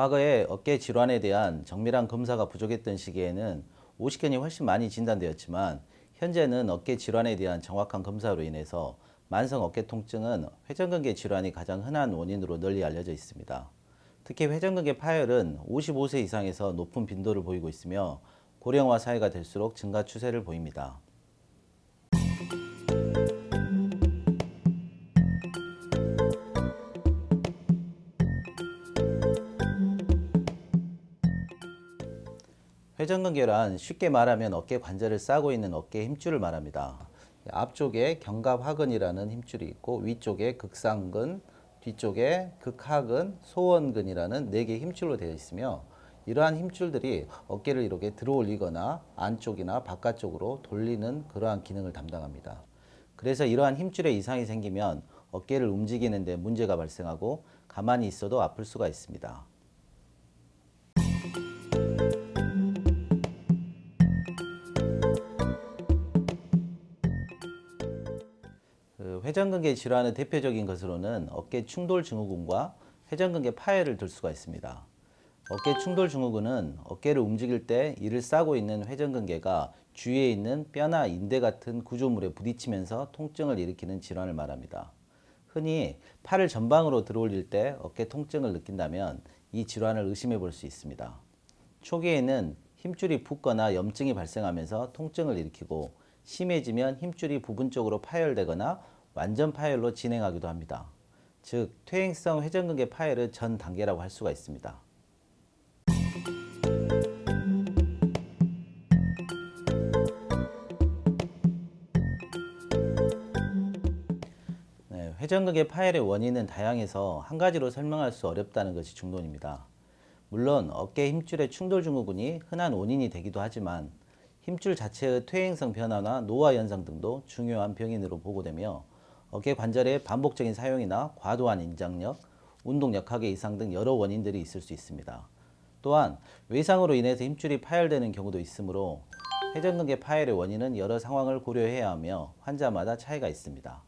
과거에 어깨 질환에 대한 정밀한 검사가 부족했던 시기에는 오십견이 훨씬 많이 진단되었지만 현재는 어깨 질환에 대한 정확한 검사로 인해서 만성 어깨 통증은 회전근개 질환이 가장 흔한 원인으로 널리 알려져 있습니다. 특히 회전근개 파열은 55세 이상에서 높은 빈도를 보이고 있으며 고령화 사회가 될수록 증가 추세를 보입니다. 회전근개란 쉽게 말하면 어깨 관절을 싸고 있는 어깨 힘줄을 말합니다. 앞쪽에 견갑하근이라는 힘줄이 있고 위쪽에 극상근, 뒤쪽에 극하근, 소원근이라는 4개의 힘줄로 되어 있으며 이러한 힘줄들이 어깨를 이렇게 들어 올리거나 안쪽이나 바깥쪽으로 돌리는 그러한 기능을 담당합니다. 그래서 이러한 힘줄에 이상이 생기면 어깨를 움직이는 데 문제가 발생하고 가만히 있어도 아플 수가 있습니다. 회전근개 질환의 대표적인 것으로는 어깨 충돌 증후군과 회전근개 파열을 들 수가 있습니다. 어깨 충돌 증후군은 어깨를 움직일 때 이를 싸고 있는 회전근개가 주위에 있는 뼈나 인대 같은 구조물에 부딪히면서 통증을 일으키는 질환을 말합니다. 흔히 팔을 전방으로 들어올릴 때 어깨 통증을 느낀다면 이 질환을 의심해 볼 수 있습니다. 초기에는 힘줄이 붓거나 염증이 발생하면서 통증을 일으키고 심해지면 힘줄이 부분적으로 파열되거나 완전 파열로 진행하기도 합니다. 즉, 퇴행성 회전근개 파열의 전 단계라고 할 수가 있습니다. 회전근개 파열의 원인은 다양해서 한 가지로 설명할 수 어렵다는 것이 중론입니다. 물론 어깨 힘줄의 충돌 증후군이 흔한 원인이 되기도 하지만 힘줄 자체의 퇴행성 변화나 노화 현상 등도 중요한 병인으로 보고되며 어깨 관절의 반복적인 사용이나 과도한 인장력, 운동 역학의 이상 등 여러 원인들이 있을 수 있습니다. 또한 외상으로 인해서 힘줄이 파열되는 경우도 있으므로 회전근개 파열의 원인은 여러 상황을 고려해야 하며 환자마다 차이가 있습니다.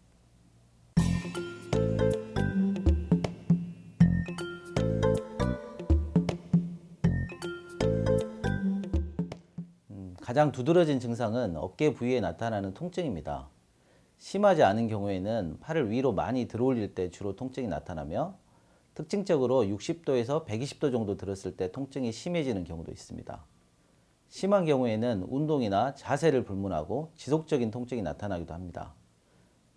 가장 두드러진 증상은 어깨 부위에 나타나는 통증입니다. 심하지 않은 경우에는 팔을 위로 많이 들어올릴 때 주로 통증이 나타나며 특징적으로 60도에서 120도 정도 들었을 때 통증이 심해지는 경우도 있습니다. 심한 경우에는 운동이나 자세를 불문하고 지속적인 통증이 나타나기도 합니다.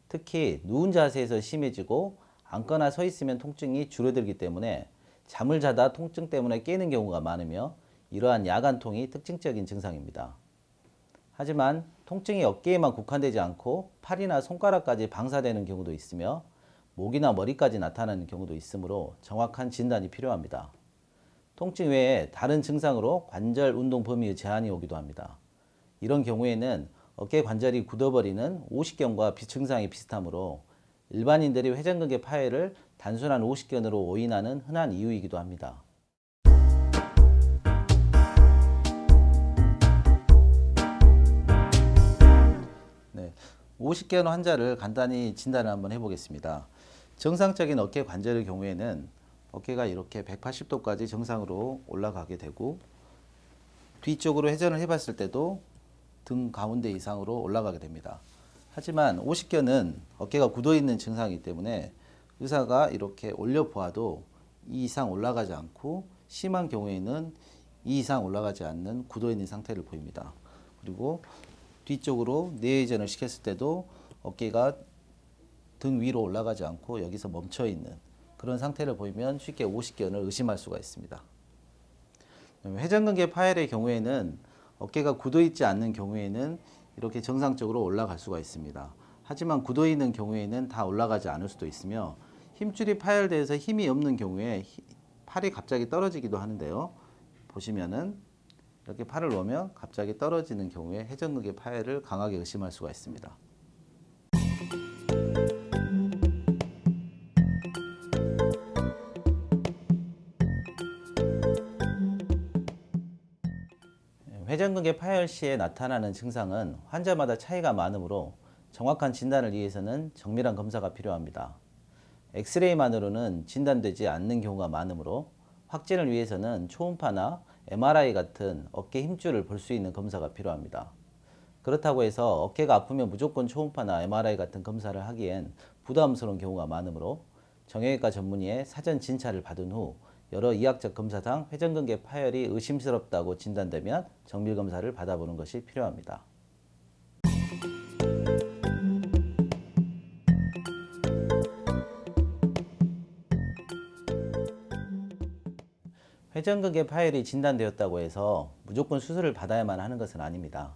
특히 누운 자세에서 심해지고 앉거나 서 있으면 통증이 줄어들기 때문에 잠을 자다 통증 때문에 깨는 경우가 많으며 이러한 야간통이 특징적인 증상입니다. 하지만 통증이 어깨에만 국한되지 않고 팔이나 손가락까지 방사되는 경우도 있으며 목이나 머리까지 나타나는 경우도 있으므로 정확한 진단이 필요합니다. 통증 외에 다른 증상으로 관절 운동 범위의 제한이 오기도 합니다. 이런 경우에는 어깨 관절이 굳어버리는 오십견과 증상이 비슷하므로 일반인들이 회전근개 파열을 단순한 오십견으로 오인하는 흔한 이유이기도 합니다. 오십견 환자를 간단히 진단을 한번 해보겠습니다. 정상적인 어깨 관절의 경우에는 어깨가 이렇게 180도까지 정상으로 올라가게 되고 뒤쪽으로 회전을 해봤을 때도 등 가운데 이상으로 올라가게 됩니다. 하지만 오십견은 어깨가 굳어있는 증상이기 때문에 의사가 이렇게 올려보아도 이 이상 올라가지 않고 심한 경우에는 이 이상 올라가지 않는 굳어있는 상태를 보입니다. 그리고 뒤쪽으로 뇌회전을 시켰을 때도 어깨가 등 위로 올라가지 않고 여기서 멈춰있는 그런 상태를 보이면 쉽게 오십견을 의심할 수가 있습니다. 회전근개 파열의 경우에는 어깨가 굳어있지 않는 경우에는 이렇게 정상적으로 올라갈 수가 있습니다. 하지만 굳어있는 경우에는 다 올라가지 않을 수도 있으며 힘줄이 파열돼서 힘이 없는 경우에 팔이 갑자기 떨어지기도 하는데요. 보시면은 이렇게 팔을 놓으면 갑자기 떨어지는 경우에 회전근개 파열을 강하게 의심할 수가 있습니다. 회전근개 파열 시에 나타나는 증상은 환자마다 차이가 많으므로 정확한 진단을 위해서는 정밀한 검사가 필요합니다. 엑스레이만으로는 진단되지 않는 경우가 많으므로 확진을 위해서는 초음파나 MRI 같은 어깨 힘줄을 볼 수 있는 검사가 필요합니다. 그렇다고 해서 어깨가 아프면 무조건 초음파나 MRI 같은 검사를 하기엔 부담스러운 경우가 많으므로 정형외과 전문의의 사전 진찰을 받은 후 여러 이학적 검사상 회전근개 파열이 의심스럽다고 진단되면 정밀검사를 받아보는 것이 필요합니다. 회전근개 파열이 진단되었다고 해서 무조건 수술을 받아야만 하는 것은 아닙니다.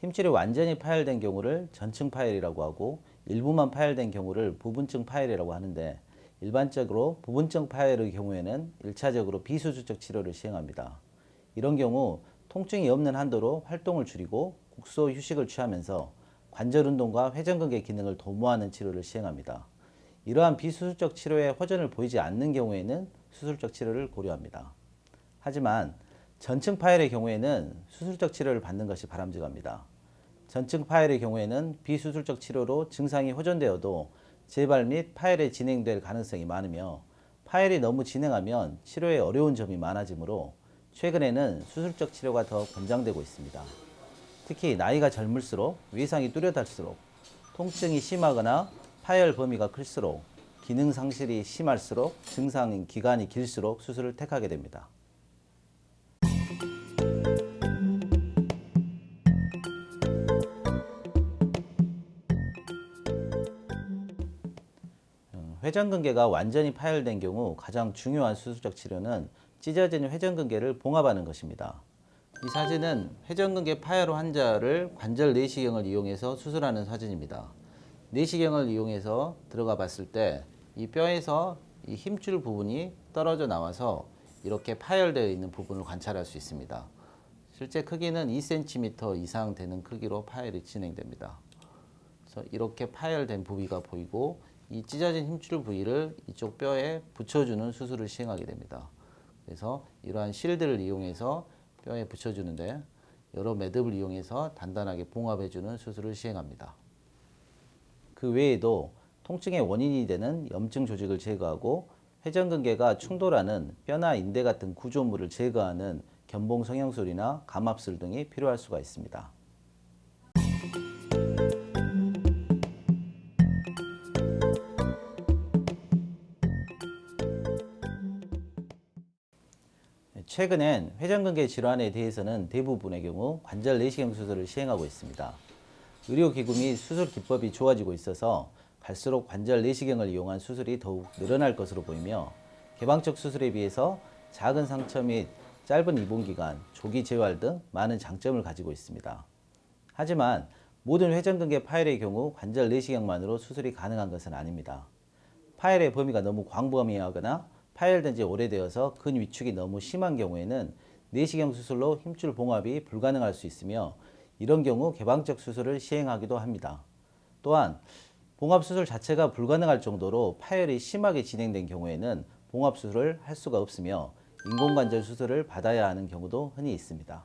힘줄이 완전히 파열된 경우를 전층 파열이라고 하고 일부만 파열된 경우를 부분층 파열이라고 하는데 일반적으로 부분층 파열의 경우에는 1차적으로 비수술적 치료를 시행합니다. 이런 경우 통증이 없는 한도로 활동을 줄이고 국소 휴식을 취하면서 관절 운동과 회전근개 기능을 도모하는 치료를 시행합니다. 이러한 비수술적 치료에 호전을 보이지 않는 경우에는 수술적 치료를 고려합니다. 하지만 전층 파열의 경우에는 수술적 치료를 받는 것이 바람직합니다. 전층 파열의 경우에는 비수술적 치료로 증상이 호전되어도 재발 및 파열이 진행될 가능성이 많으며 파열이 너무 진행하면 치료에 어려운 점이 많아지므로 최근에는 수술적 치료가 더 권장되고 있습니다. 특히 나이가 젊을수록 외상이 뚜렷할수록 통증이 심하거나 파열 범위가 클수록 기능 상실이 심할수록 증상 기간이 길수록 수술을 택하게 됩니다. 회전근개가 완전히 파열된 경우 가장 중요한 수술적 치료는 찢어진 회전근개를 봉합하는 것입니다. 이 사진은 회전근개 파열 환자를 관절 내시경을 이용해서 수술하는 사진입니다. 내시경을 이용해서 들어가 봤을 때 이 뼈에서 이 힘줄 부분이 떨어져 나와서 이렇게 파열되어 있는 부분을 관찰할 수 있습니다. 실제 크기는 2cm 이상 되는 크기로 파열이 진행됩니다. 그래서 이렇게 파열된 부위가 보이고 이 찢어진 힘줄 부위를 이쪽 뼈에 붙여주는 수술을 시행하게 됩니다. 그래서 이러한 실드를 이용해서 뼈에 붙여주는데 여러 매듭을 이용해서 단단하게 봉합해주는 수술을 시행합니다. 그 외에도 통증의 원인이 되는 염증 조직을 제거하고 회전근개가 충돌하는 뼈나 인대 같은 구조물을 제거하는 견봉 성형술이나 감압술 등이 필요할 수가 있습니다. 최근엔 회전근개 질환에 대해서는 대부분의 경우 관절 내시경 수술을 시행하고 있습니다. 의료기구 및 수술 기법이 좋아지고 있어서 갈수록 관절 내시경을 이용한 수술이 더욱 늘어날 것으로 보이며 개방적 수술에 비해서 작은 상처 및 짧은 입원기간, 조기 재활 등 많은 장점을 가지고 있습니다. 하지만 모든 회전근개 파열의 경우 관절 내시경만으로 수술이 가능한 것은 아닙니다. 파열의 범위가 너무 광범위하거나 파열된 지 오래되어서 근위축이 너무 심한 경우에는 내시경 수술로 힘줄 봉합이 불가능할 수 있으며 이런 경우 개방적 수술을 시행하기도 합니다. 또한 봉합수술 자체가 불가능할 정도로 파열이 심하게 진행된 경우에는 봉합수술을 할 수가 없으며 인공관절 수술을 받아야 하는 경우도 흔히 있습니다.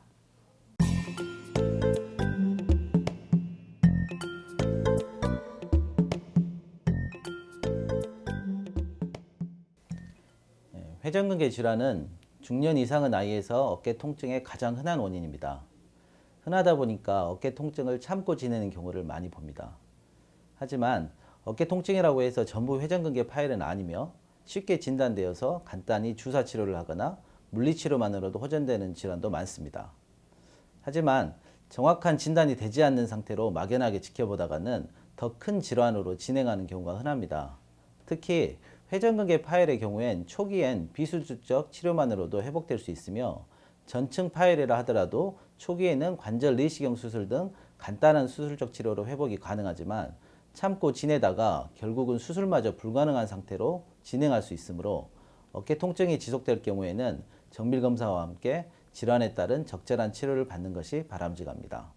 회전근개 질환은 중년 이상의 나이에서 어깨 통증의 가장 흔한 원인입니다. 흔하다 보니까 어깨 통증을 참고 지내는 경우를 많이 봅니다. 하지만 어깨 통증이라고 해서 전부 회전근개 파열은 아니며 쉽게 진단되어서 간단히 주사 치료를 하거나 물리치료만으로도 호전되는 질환도 많습니다. 하지만 정확한 진단이 되지 않는 상태로 막연하게 지켜보다가는 더 큰 질환으로 진행하는 경우가 흔합니다. 특히 회전근개 파열의 경우엔 초기엔 비수술적 치료만으로도 회복될 수 있으며 전층 파열이라 하더라도 초기에는 관절 내시경 수술 등 간단한 수술적 치료로 회복이 가능하지만 참고 지내다가 결국은 수술마저 불가능한 상태로 진행할 수 있으므로 어깨 통증이 지속될 경우에는 정밀검사와 함께 질환에 따른 적절한 치료를 받는 것이 바람직합니다.